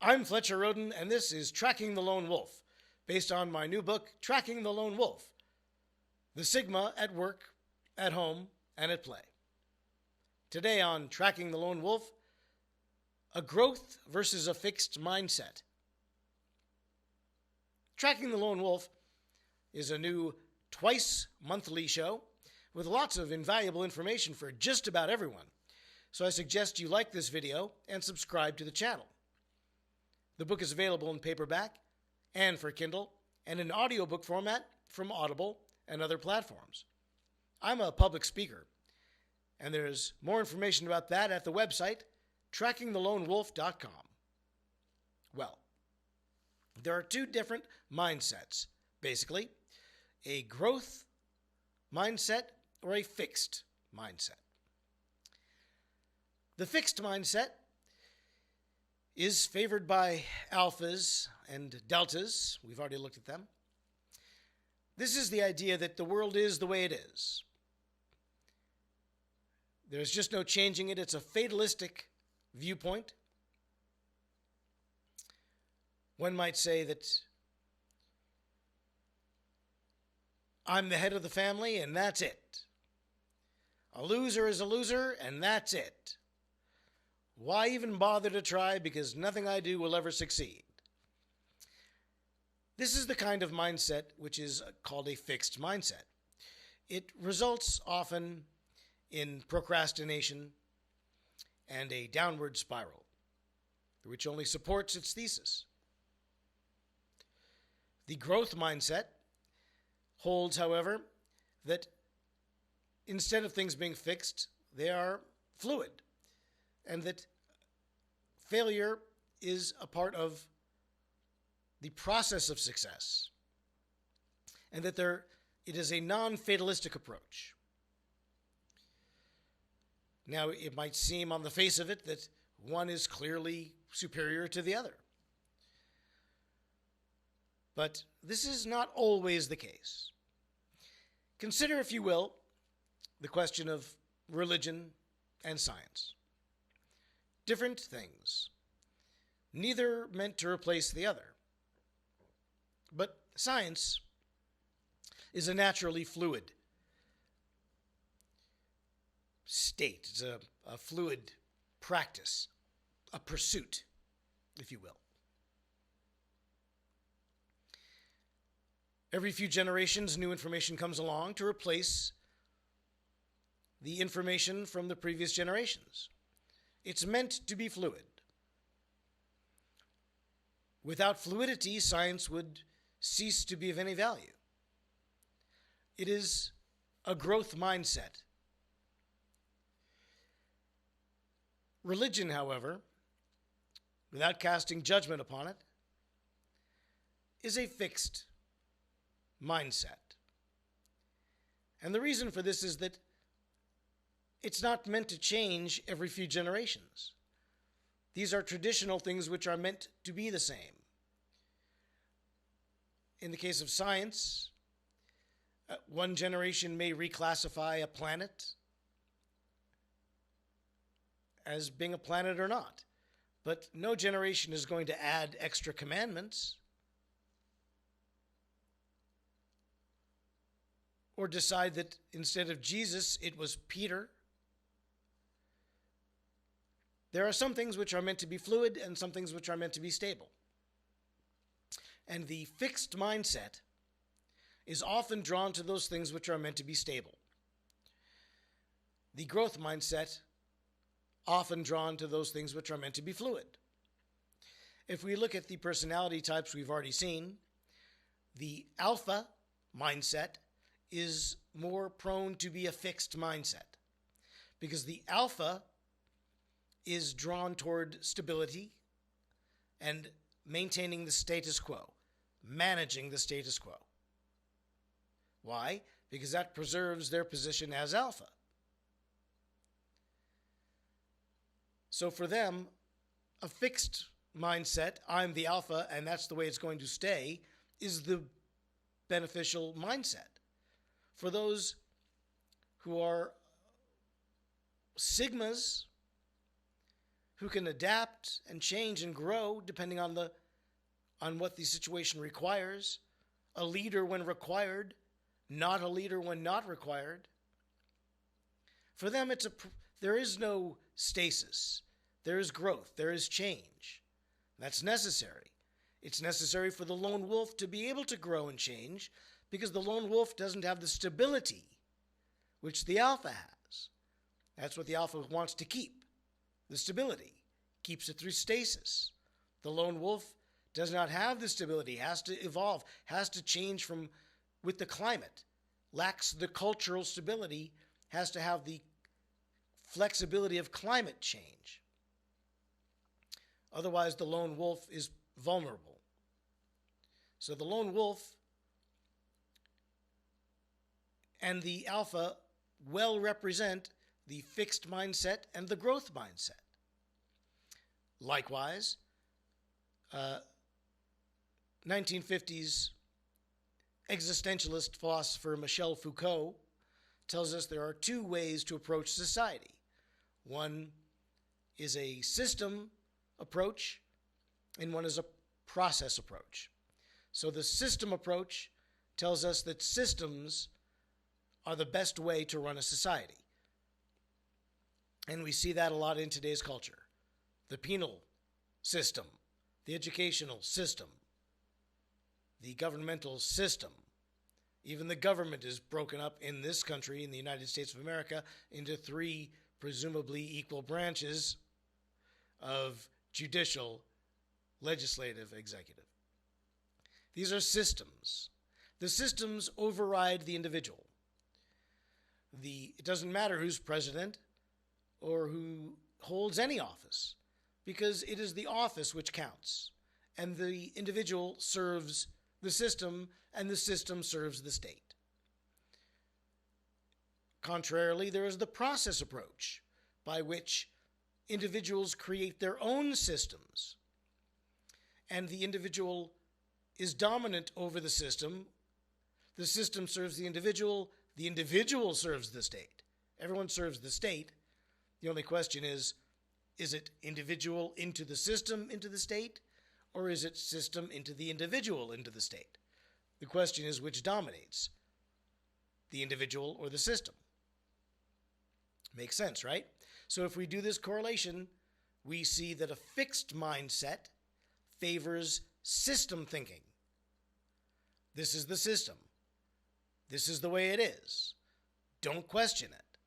I'm Fletcher Roden, and this is Tracking the Lone Wolf, based on my new book, Tracking the Lone Wolf, The Sigma at Work, at Home, and at Play. Today on Tracking the Lone Wolf, a growth versus a fixed mindset. Tracking the Lone Wolf is a new twice-monthly show with lots of invaluable information for just about everyone. So I suggest you like this video and subscribe to the channel. The book is available in paperback and for Kindle and in audiobook format from Audible and other platforms. I'm a public speaker, and there's more information about that at the website trackingthelonewolf.com. Well, there are two different mindsets, basically, a growth mindset or a fixed mindset. The fixed mindset is favored by alphas and deltas. We've already looked at them. This is the idea that the world is the way it is. There's just no changing it. It's a fatalistic viewpoint. One might say that I'm the head of the family and that's it. A loser is a loser and that's it. Why even bother to try, because nothing I do will ever succeed? This is the kind of mindset which is called a fixed mindset. It results often in procrastination and a downward spiral, which only supports its thesis. The growth mindset holds, however, that instead of things being fixed, they are fluid, and that failure is a part of the process of success, and that it is a non-fatalistic approach. Now, it might seem on the face of it that one is clearly superior to the other, but this is not always the case. Consider, if you will, the question of religion and science. Different things, neither meant to replace the other. But science is a naturally fluid state. It's a fluid practice, a pursuit, if you will. Every few generations, new information comes along to replace the information from the previous generations. It's meant to be fluid. Without fluidity, science would cease to be of any value. It is a growth mindset. Religion, however, without casting judgment upon it, is a fixed mindset. And the reason for this is that it's not meant to change every few generations. These are traditional things which are meant to be the same. In the case of science, one generation may reclassify a planet as being a planet or not, but no generation is going to add extra commandments or decide that instead of Jesus, it was Peter. There are some things which are meant to be fluid and some things which are meant to be stable. And the fixed mindset is often drawn to those things which are meant to be stable. The growth mindset often drawn to those things which are meant to be fluid. If we look at the personality types we've already seen, the alpha mindset is more prone to be a fixed mindset, because the alpha is drawn toward stability and maintaining the status quo, managing the status quo. Why? Because that preserves their position as alpha. So for them, a fixed mindset, I'm the alpha and that's the way it's going to stay, is the beneficial mindset. For those who are sigmas, who can adapt and change and grow depending on what the situation requires, a leader when required, not a leader when not required. For them, there is no stasis. There is growth. There is change. That's necessary. It's necessary for the lone wolf to be able to grow and change because the lone wolf doesn't have the stability which the alpha has. That's what the alpha wants to keep, the stability. Keeps it through stasis. The lone wolf does not have the stability, has to evolve, has to change with the climate, lacks the cultural stability, has to have the flexibility of climate change. Otherwise, the lone wolf is vulnerable. So the lone wolf and the alpha well represent the fixed mindset and the growth mindset. Likewise, 1950s existentialist philosopher Michel Foucault tells us there are two ways to approach society. One is a system approach, and one is a process approach. So the system approach tells us that systems are the best way to run a society. And we see that a lot in today's culture. The penal system, the educational system, the governmental system. Even the government is broken up in this country, in the United States of America, into three presumably equal branches of judicial, legislative, executive. These are systems. The systems override the individual. It doesn't matter who's president or who holds any office, because it is the office which counts, and the individual serves the system, and the system serves the state. Contrarily, there is the process approach, by which individuals create their own systems, and the individual is dominant over the system serves the individual serves the state. Everyone serves the state. The only question is it individual into the system, into the state, or is it system into the individual, into the state? The question is which dominates, the individual or the system? Makes sense, right? So if we do this correlation, we see that a fixed mindset favors system thinking. This is the system. This is the way it is. Don't question it.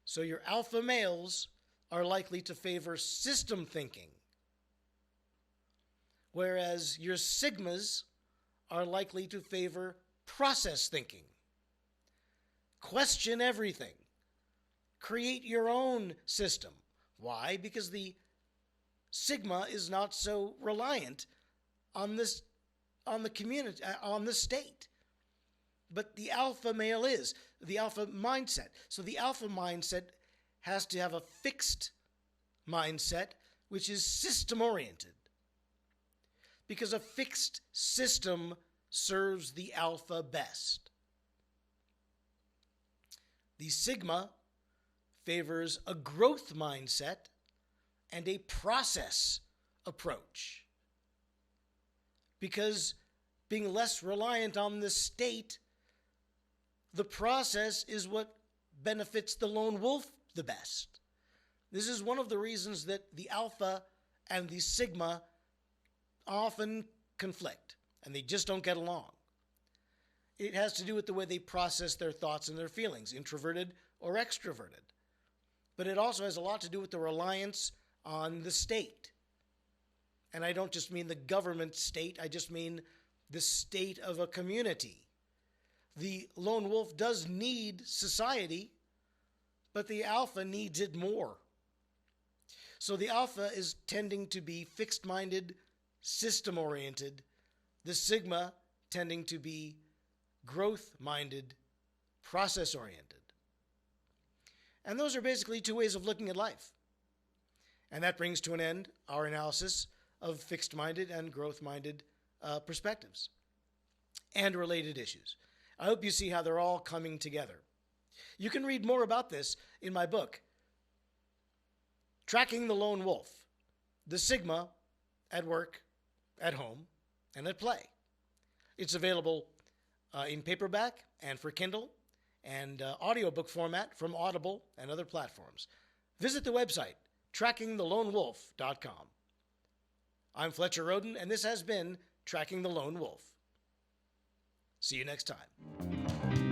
So your alpha males are likely to favor system thinking, whereas your sigmas are likely to favor process thinking. Question everything. Create your own system. Why? Because the sigma is not so reliant on the community, on the state. But the alpha male is, the alpha mindset. So the alpha mindset has to have a fixed mindset, which is system-oriented. Because a fixed system serves the alpha best. The sigma favors a growth mindset and a process approach. Because being less reliant on the state, the process is what benefits the lone wolf the best. This is one of the reasons that the alpha and the sigma often conflict, and they just don't get along. It has to do with the way they process their thoughts and their feelings, introverted or extroverted. But it also has a lot to do with the reliance on the state. And I don't just mean the government state, I just mean the state of a community. The lone wolf does need society, but the alpha needs it more. So the alpha is tending to be fixed-minded, system-oriented, the sigma tending to be growth-minded, process-oriented. And those are basically two ways of looking at life. And that brings to an end our analysis of fixed-minded and growth-minded perspectives and related issues. I hope you see how they're all coming together. You can read more about this in my book, Tracking the Lone Wolf, the Sigma at work, at home, and at play. It's available in paperback and for Kindle and audiobook format from Audible and other platforms. Visit the website, trackingthelonewolf.com. I'm Fletcher Roden, and this has been Tracking the Lone Wolf. See you next time.